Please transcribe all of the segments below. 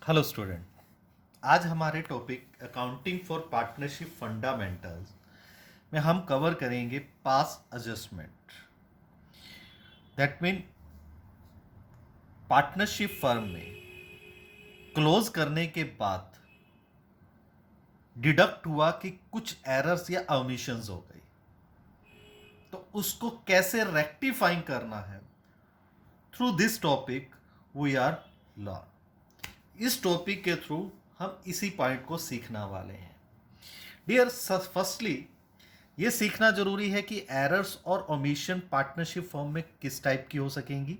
Hello student. आज हमारे topic accounting for partnership fundamentals में हम कवर करेंगे pass adjustment. That mean partnership firm में क्लोज करने के बाद डिडक्ट हुआ कि कुछ एरर्स या ओमिशंस हो गई, तो उसको कैसे रेक्टिफाइंग करना है। Through this topic we are learn. इस टॉपिक के थ्रू हम इसी पॉइंट को सीखने वाले हैं। डियर, फर्स्टली ये सीखना जरूरी है कि एरर्स और ओमिशन पार्टनरशिप फॉर्म में किस टाइप की हो सकेंगी।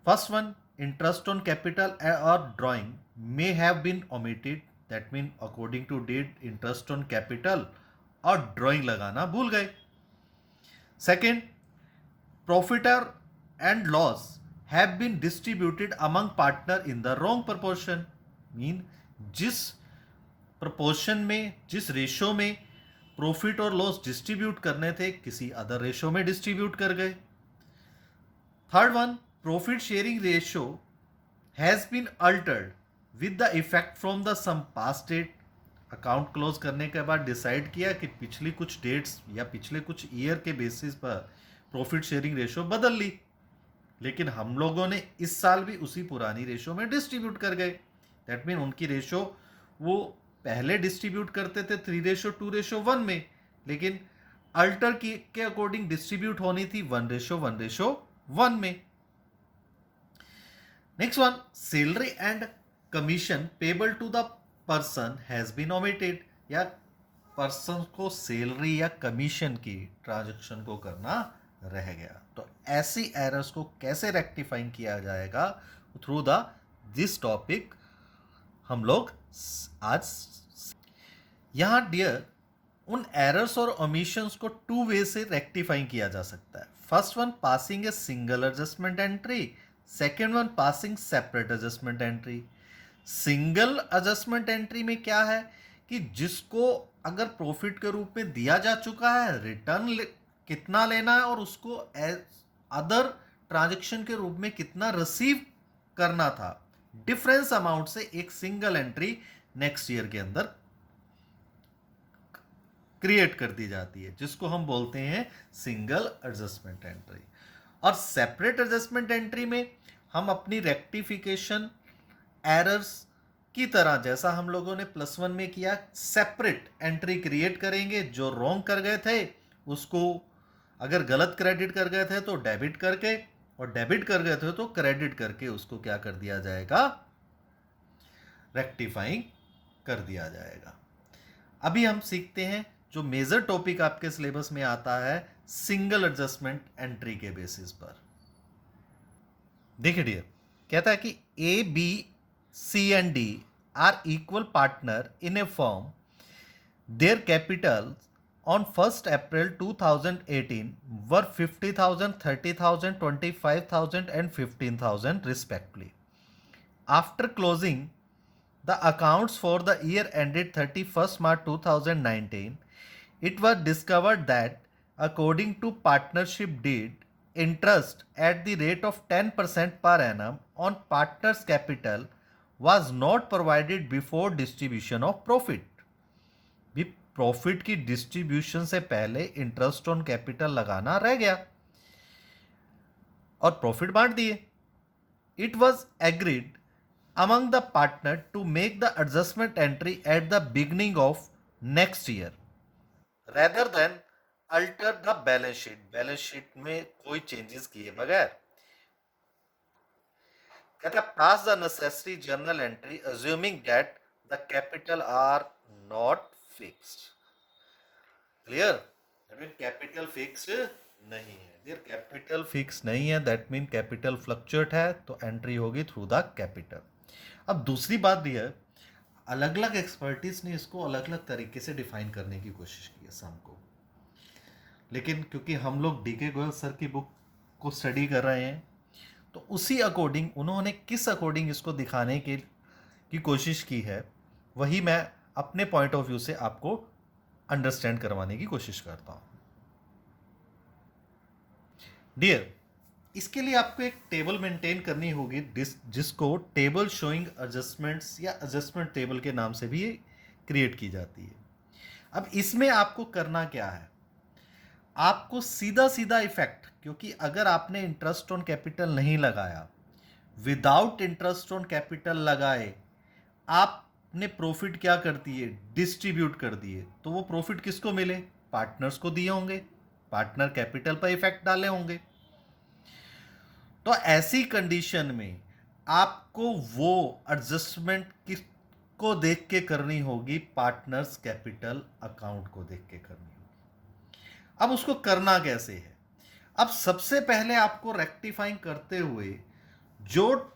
First one, interest on capital और drawing may have been omitted. That mean according to date interest on capital और ड्राइंग लगाना भूल गए। Second, profit and loss have been distributed among partner in the wrong proportion. Mean जिस proportion में, जिस ratio में profit और loss distribute करने थे, किसी अदर रेशो में डिस्ट्रीब्यूट कर गए। Third one, profit sharing ratio has been altered with the effect from the some past date. Account close करने के बाद डिसाइड किया कि पिछली कुछ डेट्स या पिछले कुछ ईयर के बेसिस पर प्रॉफिट शेयरिंग रेशो बदल ली, लेकिन हम लोगों ने इस साल भी उसी पुरानी रेशो में डिस्ट्रीब्यूट कर गए। दैट मीन उनकी रेशो वो पहले डिस्ट्रीब्यूट करते थे 3:2:1 में, लेकिन अल्टर की के अकॉर्डिंग डिस्ट्रीब्यूट होनी थी 1:1:1 में। Next one, salary and commission payable to the person has been omitted. या पर्सन को सैलरी या कमीशन की ट्रांजैक्शन को करना रह गया, तो ऐसी एरर्स को कैसे रेक्टिफाइंग किया जाएगा, थ्रू द दिस टॉपिक हम लोग आज। यहां डियर, उन एरर्स और ओमिशंस को टू वे से रेक्टिफाइंग किया जा सकता है। First one, passing a single adjustment entry. Second one, passing separate adjustment entry. Single adjustment entry में क्या है कि जिसको अगर प्रॉफिट के रूप में दिया जा चुका है, रिटर्न कितना लेना है और उसको अदर ट्रांजैक्शन के रूप में कितना रिसीव करना था, डिफरेंस अमाउंट से एक सिंगल एंट्री नेक्स्ट ईयर के अंदर क्रिएट कर दी जाती है, जिसको हम बोलते हैं सिंगल एडजस्टमेंट एंट्री। और सेपरेट एडजस्टमेंट एंट्री में हम अपनी रेक्टिफिकेशन एरर्स की तरह, जैसा हम लोगों ने +1 में किया, सेपरेट एंट्री क्रिएट करेंगे। जो रॉन्ग कर गए थे उसको, अगर गलत क्रेडिट कर गए थे तो डेबिट करके, और डेबिट कर गए थे तो क्रेडिट करके उसको क्या कर दिया जाएगा, रेक्टिफाइंग कर दिया जाएगा। अभी हम सीखते हैं जो मेजर टॉपिक आपके सिलेबस में आता है, सिंगल एडजस्टमेंट एंट्री के बेसिस पर। देखिए डियर, कहता है कि A, B, C and D are equal partner in a firm. Their capital on 1st April 2018 were 50,000, 30,000, 25,000 and 15,000 respectively. After closing the accounts for the year ended 31st March 2019, it was discovered that according to partnership deed, interest at the rate of 10% per annum on partners' capital was not provided before distribution of profit. भी profit की distribution से पहले interest on capital लगाना रह गया और profit बांट दिए। It was agreed among the partner to make the adjustment entry at the beginning of next year rather than alter the balance sheet. Balance sheet में कोई चेंजेस किए बगैर। कहता है pass the necessary journal entry assuming that the capital are not fixed. Clear? Capital fix नहीं है। Their capital fix नहीं है, दैट मीन कैपिटल फ्लक्चुएट है, तो एंट्री होगी थ्रू द कैपिटल। अब दूसरी बात भी है, अलग अलग एक्सपर्टीज ने इसको अलग अलग तरीके से डिफाइन करने की कोशिश की है सम को, लेकिन क्योंकि हम लोग डीके गोयल सर की बुक को स्टडी कर रहे हैं, तो उसी अकॉर्डिंग उन्होंने किस अकॉर्डिंग इसको दिखाने की कोशिश की है, वही मैं अपने पॉइंट ऑफ व्यू से आपको अंडरस्टैंड करवाने की कोशिश करता हूं। डियर, इसके लिए आपको एक टेबल मेंटेन करनी होगी जिसको टेबल शोइंग एडजस्टमेंट्स या एडजस्टमेंट टेबल के नाम से भी क्रिएट की जाती है। अब इसमें आपको करना क्या है, आपको सीधा सीधा इफेक्ट, क्योंकि अगर आपने इंटरेस्ट ऑन कैपिटल नहीं लगाया, विदाउट इंटरेस्ट ऑन कैपिटल लगाए आपने प्रॉफिट क्या कर दिए, डिस्ट्रीब्यूट कर दिए, तो वो प्रॉफिट किसको मिले, पार्टनर्स को दिए होंगे, पार्टनर कैपिटल पर इफेक्ट डाले होंगे। तो ऐसी कंडीशन में आपको वो एडजस्टमेंट किसको देख के करनी होगी, पार्टनर्स कैपिटल अकाउंट को देख के करनी होगी। अब उसको करना कैसे है, अब सबसे पहले आपको रेक्टिफाइंग करते हुए जो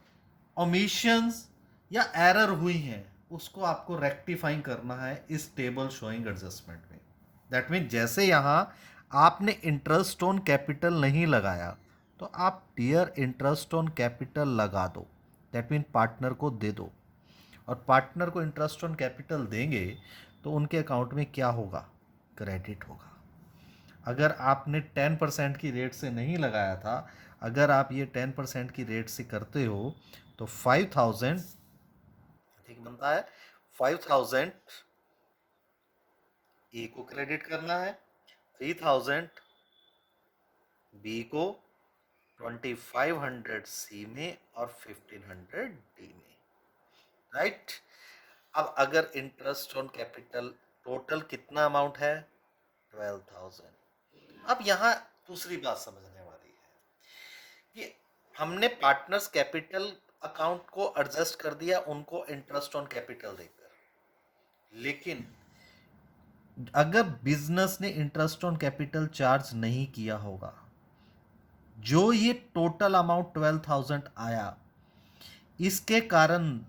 ओमिशंस या एरर हुई हैं उसको आपको रेक्टिफाइंग करना है इस टेबल शोइंग एडजस्टमेंट में। दैट मीन जैसे यहां आपने इंटरेस्ट ऑन कैपिटल नहीं लगाया, तो आप डियर इंटरेस्ट ऑन कैपिटल लगा दो, दैट मीन पार्टनर को दे दो, और पार्टनर को इंटरेस्ट ऑन कैपिटल देंगे तो उनके अकाउंट में क्या होगा, क्रेडिट होगा। अगर आपने 10% की रेट से नहीं लगाया था, अगर आप ये 10% की रेट से करते हो तो 5000 ठीक बनता है, 5000 ए को क्रेडिट करना है, 3000 बी को, 2500 सी में और 1500 डी में, राइट। अब अगर इंटरेस्ट ऑन कैपिटल टोटल कितना अमाउंट है, 12,000। अब यहां दूसरी बात समझने वाली है कि हमने पार्टनर्स कैपिटल अकाउंट को एडजस्ट कर दिया उनको इंटरेस्ट ऑन कैपिटल देकर, लेकिन अगर बिजनेस ने इंटरेस्ट ऑन कैपिटल चार्ज नहीं किया होगा, जो ये टोटल अमाउंट 12,000 आया, इसके कारण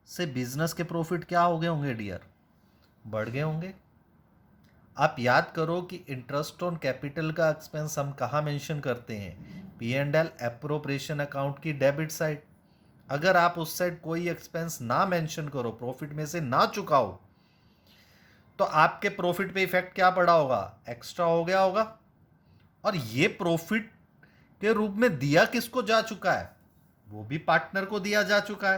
से बिजनेस के प्रॉफिट क्या हो गए होंगे डियर, बढ़ गए होंगे। आप याद करो कि इंटरेस्ट ऑन कैपिटल का एक्सपेंस हम कहाँ मेंशन करते हैं, P&L एप्रोप्रिएशन अकाउंट की डेबिट साइड। अगर आप उस साइड कोई एक्सपेंस ना मेंशन करो, प्रॉफिट में से ना चुकाओ, तो आपके प्रॉफिट पे इफेक्ट क्या पड़ा होगा, एक्स्ट्रा हो गया होगा। और ये प्रॉफिट के रूप में दिया किसको जा चुका है, वो भी पार्टनर को दिया जा चुका है।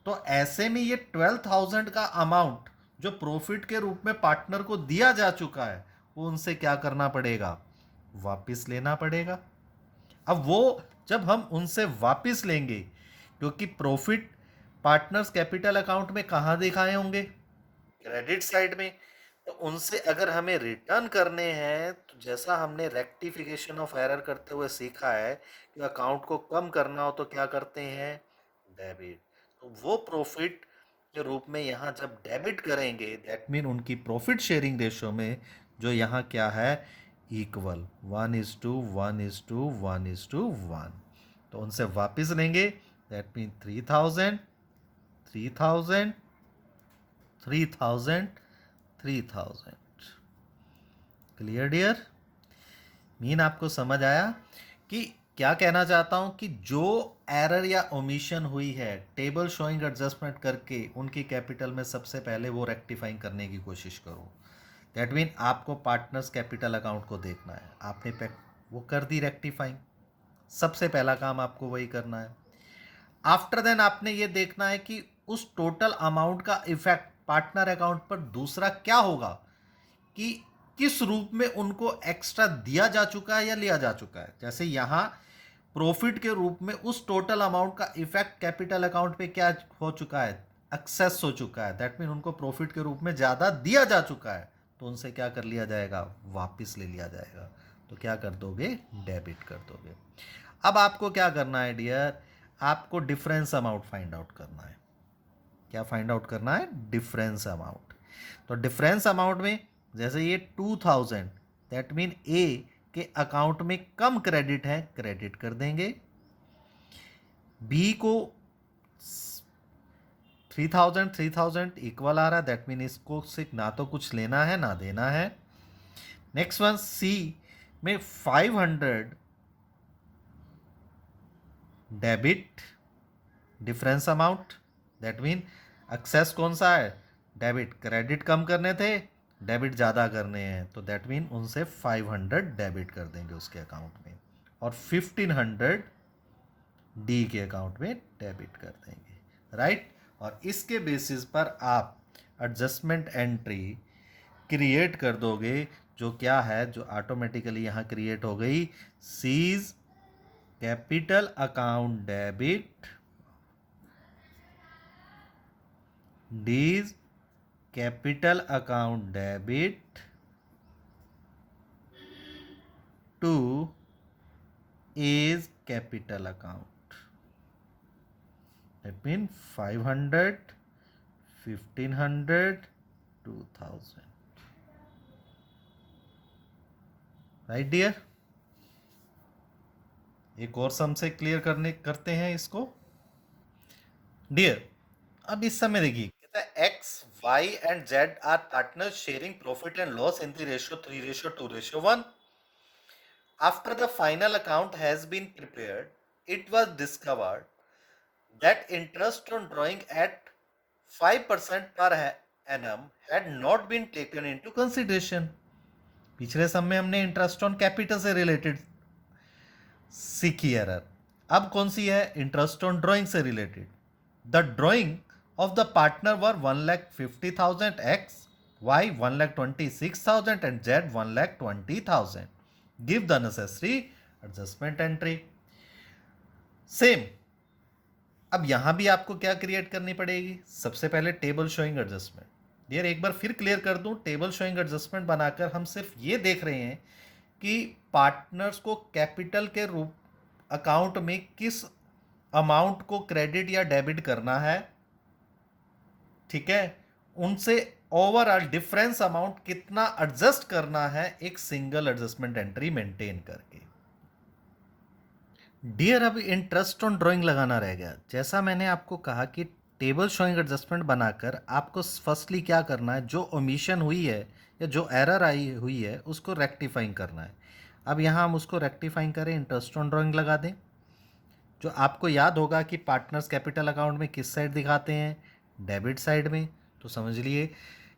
तो ऐसे में ये 12,000 का अमाउंट जो प्रॉफिट के रूप में पार्टनर को दिया जा चुका है, वो उनसे क्या करना पड़ेगा, वापस लेना पड़ेगा। अब वो जब हम उनसे वापस लेंगे, क्योंकि प्रॉफिट पार्टनर्स कैपिटल अकाउंट में कहां दिखाए होंगे, क्रेडिट साइड में, तो उनसे अगर हमें रिटर्न करने हैं, तो जैसा हमने रेक्टिफिकेशन ऑफ एरर करते हुए सीखा है कि अकाउंट को कम करना हो तो क्या करते हैं, डेबिट। तो वो प्रॉफिट के रूप में यहाँ जब डेबिट करेंगे, दैट मीन उनकी प्रॉफिट शेयरिंग रेशो में जो यहाँ क्या है, इक्वल 1:1:1:1, तो उनसे वापस लेंगे, that mean 3,000 3,000 3,000 3,000। Clear dear, mean आपको समझ आया कि क्या कहना चाहता हूं कि जो एरर या ओमिशन हुई है टेबल शोइंग एडजस्टमेंट करके उनकी कैपिटल में, सबसे पहले वो रेक्टिफाइंग करने की कोशिश करो। दैट मीन आपको पार्टनर्स कैपिटल अकाउंट को देखना है, आपने वो कर दी रेक्टिफाइंग, सबसे पहला काम आपको वही करना है। आफ्टर देन आपने ये देखना है कि उस टोटल अमाउंट का इफेक्ट पार्टनर अकाउंट पर दूसरा क्या होगा, कि किस रूप में उनको एक्स्ट्रा दिया जा चुका है या लिया जा चुका है। जैसे यहां प्रॉफिट के रूप में उस टोटल अमाउंट का इफेक्ट कैपिटल अकाउंट पे क्या हो चुका है, एक्सेस हो चुका है, दैट मीन उनको प्रॉफिट के रूप में ज़्यादा दिया जा चुका है, तो उनसे क्या कर लिया जाएगा, वापस ले लिया जाएगा। तो क्या कर दोगे, डेबिट कर दोगे। अब आपको क्या करना है डियर, आपको डिफरेंस अमाउंट फाइंड आउट करना है। क्या फाइंड आउट करना है, डिफरेंस अमाउंट। तो डिफरेंस अमाउंट में जैसे ये 2,000, दैट मीन ए के अकाउंट में कम क्रेडिट है, क्रेडिट कर देंगे। बी को 3,000 3,000 इक्वल आ रहा है, दैट मीन इसको से ना तो कुछ लेना है ना देना है। नेक्स्ट वन सी में 500 debit difference amount, that mean excess कौन सा है, डेबिट, क्रेडिट कम करने थे, डेबिट ज़्यादा करने हैं, तो दैट मीन उनसे 500 डेबिट कर देंगे उसके अकाउंट में। और 1500 डी के अकाउंट में डेबिट कर देंगे, राइट। और इसके बेसिस पर आप एडजस्टमेंट एंट्री क्रिएट कर दोगे, जो क्या है, जो ऑटोमेटिकली यहाँ क्रिएट हो गई, C's capital account debit D's capital account debit to A's capital account. That mean 500, 1500, 2000, right dear. एक और सम से क्लियर करते हैं इसको डियर। अब इस समय देखिए, कहता है X Y and Z are partners sharing profit and loss in the ratio 3:2:1। After the final account has been prepared, it was discovered that interest on drawing at 5% per annum had not been taken into consideration। पिछले sum में हमने interest on capital से related सीखी error. अब कौन सी है, interest on drawing से related. The drawing of the partner were 1,50,000 X, Y 1,26,000 and Z 1,20,000। Give the necessary adjustment entry. Same, अब यहां भी आपको क्या क्रिएट करनी पड़ेगी, सबसे पहले टेबल शोइंग एडजस्टमेंट। यार एक बार फिर क्लियर कर दूं, टेबल शोइंग एडजस्टमेंट बनाकर हम सिर्फ ये देख रहे हैं कि पार्टनर्स को कैपिटल के रूप अकाउंट में किस अमाउंट को क्रेडिट या डेबिट करना है, ठीक है, उनसे ओवरऑल डिफरेंस अमाउंट कितना एडजस्ट करना है एक सिंगल एडजस्टमेंट एंट्री मेंटेन करके। डियर, अब इंटरेस्ट ऑन ड्राइंग लगाना रह गया। जैसा मैंने आपको कहा कि टेबल शोइंग एडजस्टमेंट बनाकर आपको फर्स्टली क्या करना है, जो ओमिशन हुई है या जो एरर आई हुई है उसको रेक्टिफाइंग करना है। अब यहाँ हम उसको रेक्टिफाइंग करें, इंटरेस्ट ऑन ड्राइंग लगा दें। जो आपको याद होगा कि पार्टनर्स कैपिटल अकाउंट में किस साइड दिखाते हैं, डेबिट साइड में, तो समझ लिए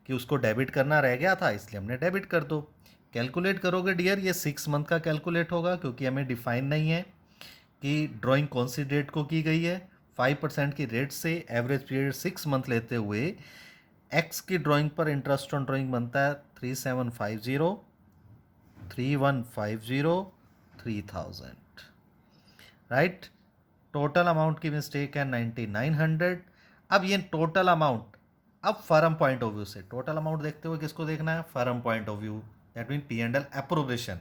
कि उसको डेबिट करना रह गया था, इसलिए हमने डेबिट कर दो। कैलकुलेट करोगे डियर, ये 6 मंथ का कैलकुलेट होगा, क्योंकि हमें डिफाइन नहीं है कि ड्राइंग कौन सी डेट को की गई है। 5% की रेट से एवरेज पीरियड 6 मंथ लेते हुए एक्स की ड्राइंग पर इंटरेस्ट ऑन ड्राइंग बनता है 3750, 3150, 3000, राइट। टोटल अमाउंट की मिस्टेक है 9900। अब ये टोटल अमाउंट, अब फर्म पॉइंट ऑफ व्यू से टोटल अमाउंट देखते हुए किसको देखना है, firm point of view, that mean P and L appropriation.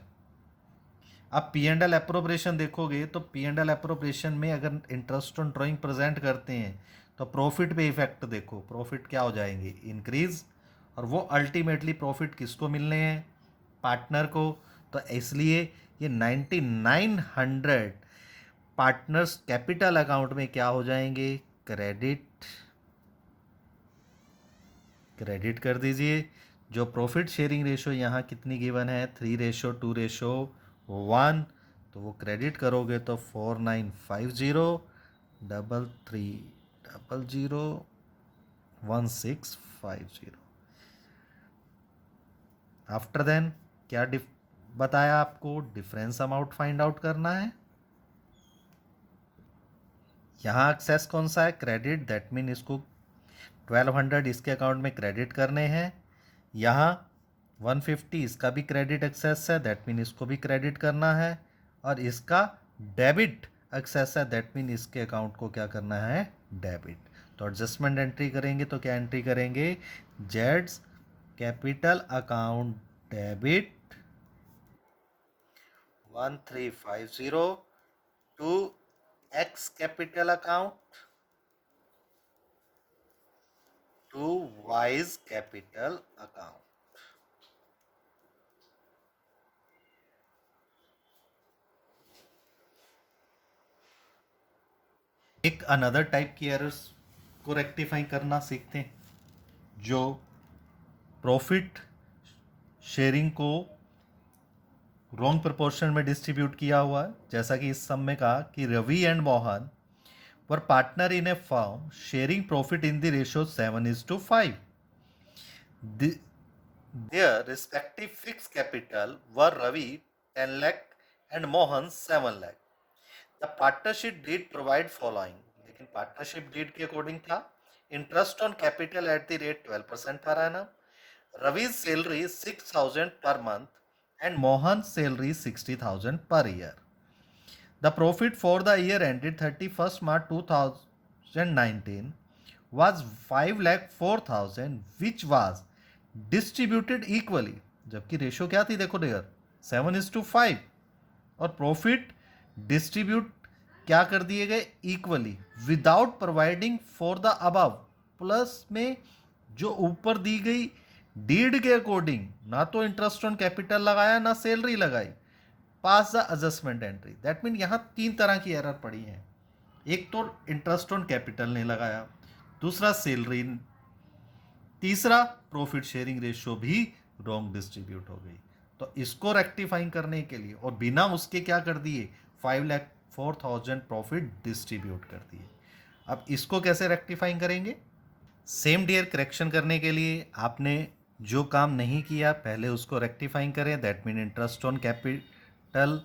अब पी एंड एल अप्रोप्रिएशन देखोगे तो पी एंड एल अप्रोप्रिएशन में अगर इंटरेस्ट ऑन ड्राइंग प्रेजेंट करते हैं तो प्रॉफिट पे इफेक्ट देखो, प्रॉफिट क्या हो जाएंगे, इंक्रीज। और वो अल्टीमेटली प्रॉफिट किसको मिलने हैं, पार्टनर को। तो इसलिए ये 9900 पार्टनर्स कैपिटल अकाउंट में क्या हो जाएंगे, क्रेडिट। क्रेडिट कर दीजिए। जो प्रॉफिट शेयरिंग रेशो यहाँ कितनी गिवन है, 3:2:1, तो वो क्रेडिट करोगे तो 495000001650। आफ्टर देन क्या बताया आपको, डिफरेंस अमाउंट फाइंड आउट करना है। यहाँ एक्सेस कौन सा है, क्रेडिट, दैट मीन इसको 1200 इसके अकाउंट में क्रेडिट करने हैं। यहाँ 150 इसका भी क्रेडिट एक्सेस है, दैट मीन इसको भी क्रेडिट करना है। और इसका डेबिट एक्सेस है, दैट मीन इसके अकाउंट को क्या करना है, डेबिट। तो एडजस्टमेंट एंट्री करेंगे तो क्या एंट्री करेंगे, जेड्स capital account debit 1350 to X capital account to Y's capital account. एक अनदर टाइप की एरर्स को रेक्टिफाई करना सीखते हैं, जो प्रॉफिट शेयरिंग को रॉन्ग प्रोपोर्शन में डिस्ट्रीब्यूट किया हुआ है। जैसा कि इस सम में कहा कि Ravi and Mohan were partner in a firm sharing profit in the ratio 7:5। Their respective fixed capital were Ravi 10 lakh and Mohan 7 lakh. The partnership deed provide following. लेकिन पार्टनरशिप डीड के अकॉर्डिंग था interest on capital at the rate 12% पर annum. Ravi's salary is 6,000 per month and Mohan's salary is 60,000 per year. The profit for the year ended 31st March 2019 was 5,04,000 which was distributed equally. जबकि ratio क्या थी देखो dear 7:5 और profit distribute क्या कर दिए गए equally without providing for the above plus में जो ऊपर दी गई डीड के अकॉर्डिंग ना तो इंटरेस्ट ऑन कैपिटल लगाया ना सैलरी लगाई pass the adjustment entry that mean यहाँ 3 तरह की एरर पड़ी है एक तो इंटरेस्ट ऑन कैपिटल नहीं लगाया दूसरा सैलरी तीसरा प्रॉफिट शेयरिंग रेशियो भी रॉन्ग डिस्ट्रीब्यूट हो गई तो इसको रेक्टिफाइंग करने के लिए और बिना उसके क्या कर दिए 5,04,000 प्रॉफिट डिस्ट्रीब्यूट कर दिए अब इसको कैसे रेक्टिफाइंग करेंगे सेम डियर करेक्शन करने के लिए आपने जो काम नहीं किया पहले उसको रेक्टिफाइंग करें that mean interest on capital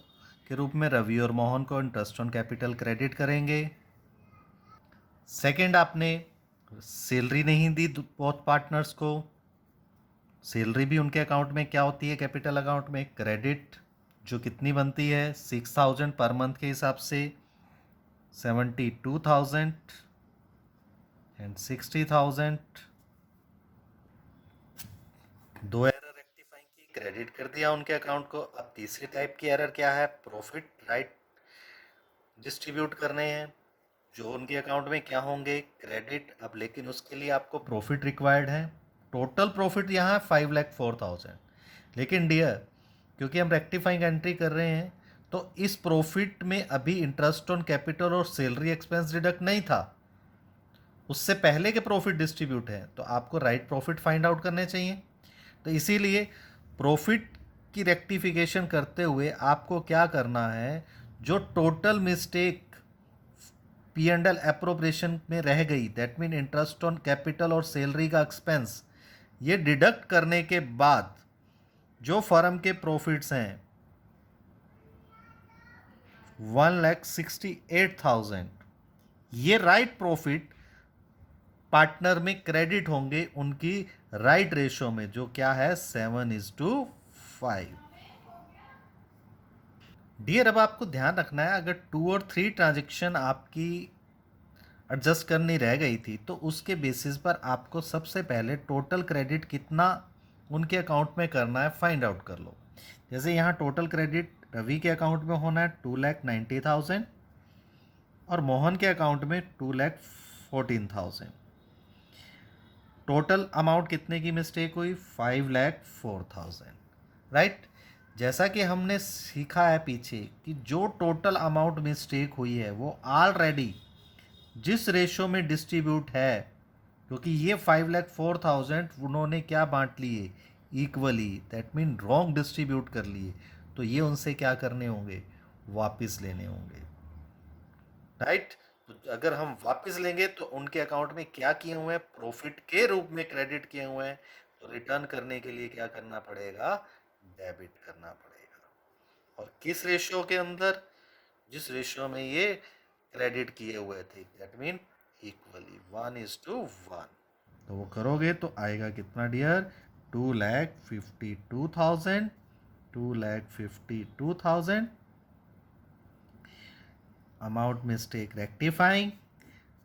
के रूप में रवि और मोहन को इंटरेस्ट ऑन कैपिटल क्रेडिट करेंगे सेकंड आपने सैलरी नहीं दी बोथ पार्टनर्स को सैलरी भी उनके अकाउंट में क्या होती है कैपिटल अकाउंट में क्रेडिट जो कितनी बनती है 6,000 पर मंथ के हिसाब से 72,000 एंड 60,000 दो एरर रेक्टिफाइंग की क्रेडिट कर दिया उनके अकाउंट को अब तीसरी टाइप की एरर क्या है प्रॉफिट राइट डिस्ट्रीब्यूट करने हैं जो उनके अकाउंट में क्या होंगे क्रेडिट अब लेकिन उसके लिए आपको प्रॉफिट रिक्वायर्ड है टोटल प्रॉफिट यहाँ है 5,04,000 लेकिन डियर क्योंकि हम रेक्टिफाइंग एंट्री कर रहे हैं तो इस प्रॉफिट में अभी इंटरेस्ट ऑन कैपिटल और सैलरी एक्सपेंस डिडक्ट नहीं था उससे पहले के प्रॉफिट डिस्ट्रीब्यूट है तो आपको राइट प्रॉफिट फाइंड आउट करने चाहिए तो इसीलिए प्रॉफिट की रेक्टिफिकेशन करते हुए आपको क्या करना है जो टोटल मिस्टेक P&L अप्रोप्रिएशन में रह गई that mean interest on capital और सैलरी का एक्सपेंस ये डिडक्ट करने के बाद जो फर्म के प्रॉफिट्स हैं 1,68,000 ये राइट प्रॉफिट पार्टनर में क्रेडिट होंगे उनकी राइट रेशो में जो क्या है 7:5 डियर अब आपको ध्यान रखना है अगर 2 और 3 ट्रांजेक्शन आपकी एडजस्ट करनी रह गई थी तो उसके बेसिस पर आपको सबसे पहले टोटल क्रेडिट कितना उनके अकाउंट में करना है फाइंड आउट कर लो जैसे यहाँ टोटल क्रेडिट रवि के अकाउंट में होना है 2,90,000 और मोहन के अकाउंट में 2,14,000 टोटल अमाउंट कितने की मिस्टेक हुई 5,04,000 राइट जैसा कि हमने सीखा है पीछे कि जो टोटल अमाउंट मिस्टेक हुई है वो ऑलरेडी जिस रेशो में डिस्ट्रीब्यूट है क्योंकि ये 5,04,000 उन्होंने क्या बांट लिए equally that mean wrong distribute कर लिए तो ये उनसे क्या करने होंगे वापस लेने होंगे राइट तो अगर हम वापस लेंगे तो उनके अकाउंट में क्या किए हुए हैं प्रॉफिट के रूप में क्रेडिट किए हुए हैं तो रिटर्न करने के लिए क्या करना पड़ेगा डेबिट करना पड़ेगा और किस रेशियो के अंदर जिस रेशियो में ये क्रेडिट किए हुए थे दैट मीन इक्वली 1:1 तो वो करोगे तो आएगा कितना dear 2,52,000 2,52,000 amount mistake rectifying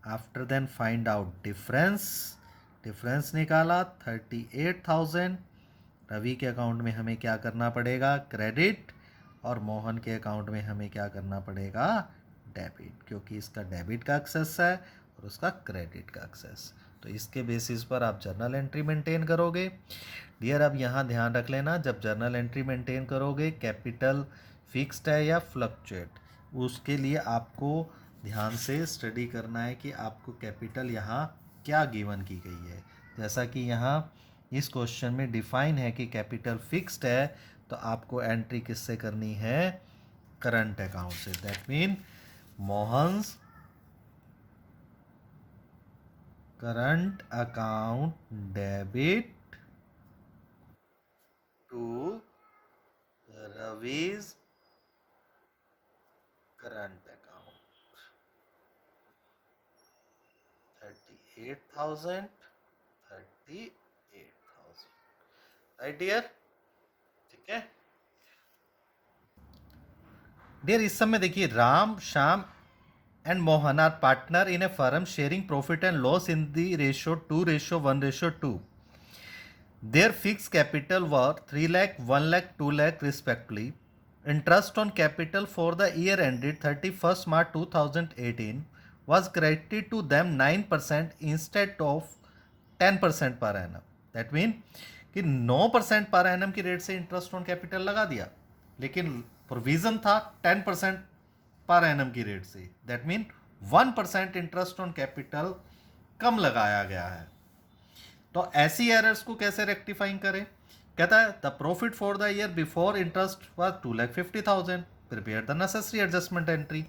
after then find out difference निकाला 38,000 रवि के अकाउंट में हमें क्या करना पड़ेगा क्रेडिट और मोहन के अकाउंट में हमें क्या करना पड़ेगा डेबिट क्योंकि इसका डेबिट का एक्सेस है और उसका क्रेडिट का एक्सेस तो इसके बेसिस पर आप जर्नल एंट्री मेंटेन करोगे डियर अब यहाँ ध्यान रख लेना जब जर्नल एंट्री मेंटेन करोगे कैपिटल फिक्स्ड है या फ्लक्चुएट उसके लिए आपको ध्यान से स्टडी करना है कि आपको कैपिटल यहाँ क्या गिवन की गई है जैसा कि यहाँ इस क्वेश्चन में डिफाइन है कि कैपिटल फिक्स्ड है तो आपको एंट्री किससे करनी है करंट अकाउंट से that mean Mohan's current account debit to Ravi's current account 38,000, 38,000, right dear? ठीक है डियर, इस समय देखिए Ram, Shyam and Mohan are partner in a firm sharing profit and loss in the ratio 2:1:2. Their fixed capital were 3 lakh, 1 lakh, 2 lakh respectively. Interest on capital for the year ended 31st March 2018 was credited to them 9% instead of 10% per annum. That means कि 9% per annum की rate से interest on capital लगा दिया, लेकिन provision था 10% per annum की rate से। That mean 1% interest on capital कम लगाया गया है। तो ऐसी एरर्स को कैसे रेक्टिफाइंग करें? कहता है the profit for the year before interest was 2,50,000, prepare the necessary adjustment entry.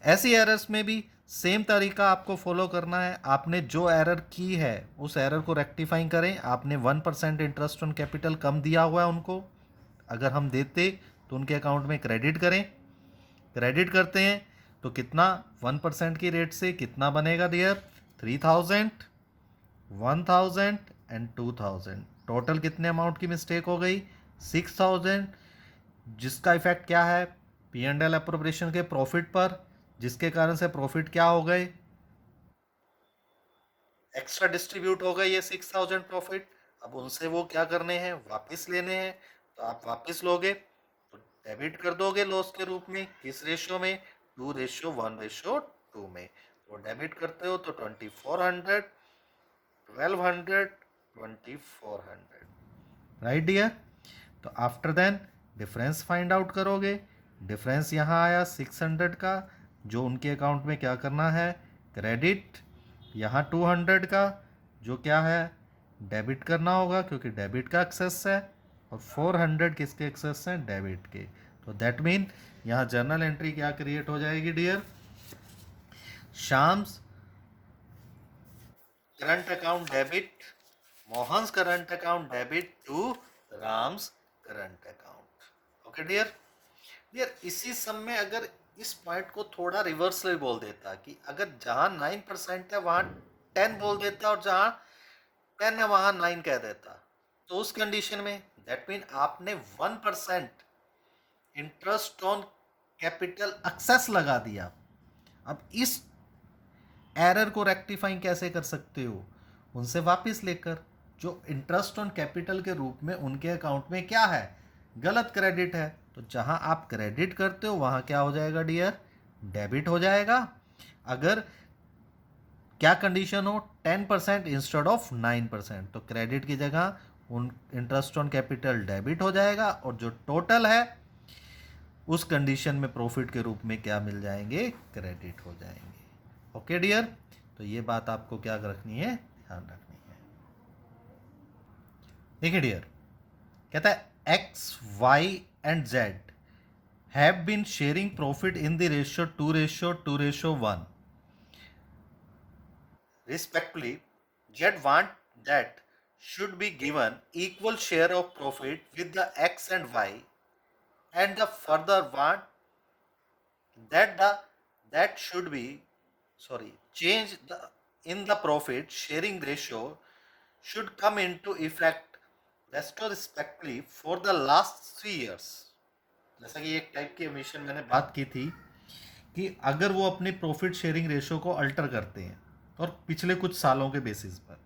ऐसी एरर्स में भी सेम तरीका आपको फॉलो करना है। आपने जो एरर की है उस एरर को रेक्टिफाइंग करें। आपने 1% इंटरेस्ट ऑन कैपिटल कम दिया हुआ है उनको, अगर हम देते तो उनके अकाउंट में क्रेडिट करें। क्रेडिट करते हैं तो कितना 1% की रेट से कितना बनेगा डियर? 3,000, 1,000 एंड 2,000। टोटल कितने अमाउंट की मिस्टेक हो गई? 6,000, जिसका इफेक्ट क्या है? P&L अप्रोप्रिएशन के प्रॉफिट पर, जिसके कारण से प्रॉफिट क्या हो गए? एक्स्ट्रा डिस्ट्रीब्यूट हो गए ये 6,000 प्रॉफिट। अब उनसे वो क्या करने हैं? वापस लेने हैं। तो आप वापस लोगे तो डेबिट कर दोगे लॉस के रूप में। किस रेशियो में? 2:1:2 में। तो डेबिट करते हो तो 2,400, 1,200, 2,400, राइट डियर? तो after then difference find out करोगे। डिफरेंस यहाँ आया 600 का, जो उनके अकाउंट में क्या करना है? क्रेडिट। यहाँ 200 का, जो क्या है? डेबिट करना होगा, क्योंकि डेबिट का एक्सेस है। और 400 किसके एक्सेस हैं? डेबिट के। तो दैट मीन यहाँ जर्नल एंट्री क्या क्रिएट हो जाएगी dear? Shyam's current account debit, Mohan's current account debit to Ram's current account. Okay dear? Dear, इसी सम में अगर इस पॉइंट को थोड़ा रिवर्सली बोल देता कि अगर जहां 9% है वहां 10 बोल देता और जहां 10 है वहां 9 कह देता, तो उस कंडीशन में दैट मीन आपने 1% इंटरेस्ट ऑन कैपिटल एक्सेस लगा दिया। अब इस एरर को रेक्टिफाइंग कैसे कर सकते हो? उनसे वापस लेकर, जो इंटरेस्ट ऑन कैपिटल के रूप में उनके अकाउंट में क्या है? गलत क्रेडिट है। तो जहां आप क्रेडिट करते हो वहां क्या हो जाएगा डियर? डेबिट हो जाएगा। अगर क्या कंडीशन हो? 10% इंस्टेड ऑफ 9%, तो क्रेडिट की जगह उन इंटरेस्ट ऑन कैपिटल डेबिट हो जाएगा, और जो टोटल है उस कंडीशन में प्रॉफिट के रूप में क्या मिल जाएंगे? क्रेडिट हो जाएंगे। Okay dear? तो ये बात आपको क्या रखनी है? ध्यान रखनी है। देखिए डियर, कहता है X, Y and Z have been sharing profit in the ratio 2:2:1 respectively. Z want that should be given equal share of profit with the X and Y, and the further want that should be change in the profit sharing ratio should come into effect retrospectively for the last 3 years. जैसा कि एक type की emission मैंने बात की थी कि अगर वो अपने प्रॉफिट शेयरिंग रेशियो को अल्टर करते हैं और पिछले कुछ सालों के बेसिस पर,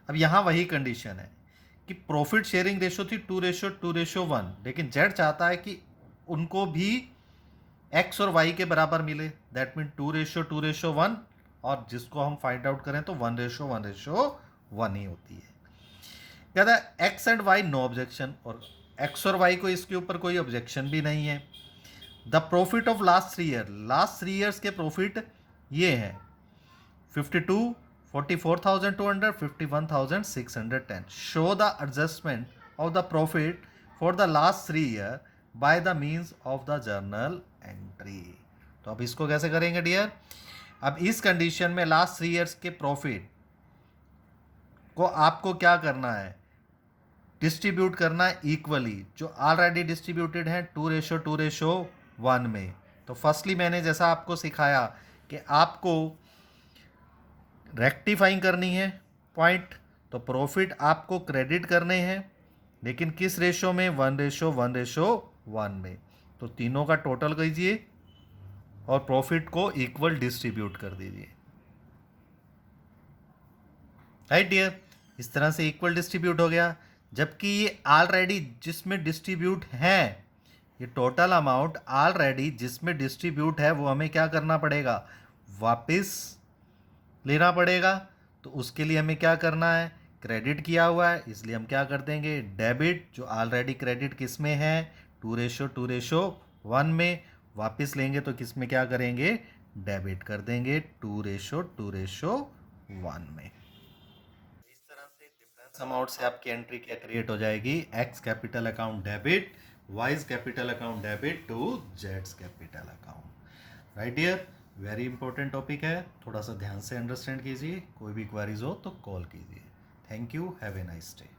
अब यहाँ वही कंडीशन है कि प्रॉफिट शेयरिंग रेशियो थी 2:2:1, लेकिन जेड चाहता है कि उनको भी एक्स और वाई के बराबर मिले। दैट मीन 2:2:1, और जिसको हम फाइंड आउट करें तो 1:1:1 ही होती है। कहता है X and Y no objection, और एक्स और वाई को इसके ऊपर कोई ऑब्जेक्शन भी नहीं है। The profit of last 3 year, last 3 years के प्रॉफिट ये हैं 52, 44,200, 51,610। Show the adjustment of the profit for the last 3 year by the means of the journal entry. तो अब इसको कैसे करेंगे डियर? अब इस कंडीशन में लास्ट 3 ईयर्स के प्रॉफिट को आपको क्या करना है? डिस्ट्रीब्यूट करना है इक्वली, जो ऑलरेडी डिस्ट्रीब्यूटेड है 2:2:1 में। तो फर्स्टली मैंने जैसा आपको सिखाया कि आपको रेक्टिफाइंग करनी है पॉइंट, तो प्रॉफिट आपको क्रेडिट करने हैं, लेकिन किस रेशो में? 1:1:1 में। तो तीनों का टोटल कीजिए और प्रॉफिट को इक्वल डिस्ट्रीब्यूट कर दीजिए। राइट डियर, इस तरह से इक्वल डिस्ट्रीब्यूट हो गया। जबकि ये ऑलरेडी जिसमें डिस्ट्रीब्यूट है, ये टोटल अमाउंट ऑलरेडी जिसमें डिस्ट्रीब्यूट है, वो हमें क्या करना पड़ेगा? वापस लेना पड़ेगा। तो उसके लिए हमें क्या करना है? क्रेडिट किया हुआ है, इसलिए हम क्या कर देंगे? डेबिट, जो ऑलरेडी क्रेडिट किस में है? 2:1 में। वापस लेंगे तो किस में क्या करेंगे? डेबिट कर देंगे 2:1 में। इस तरह से डिफरेंस अमाउंट से आपकी एंट्री क्या क्रिएट हो जाएगी? X capital account debit, Y's capital account debit to जेड्स capital account. Right dear, very important topic है, थोड़ा सा ध्यान से अंडरस्टैंड कीजिए। कोई भी क्वारीज हो तो कॉल कीजिए। Thank you, have a nice day.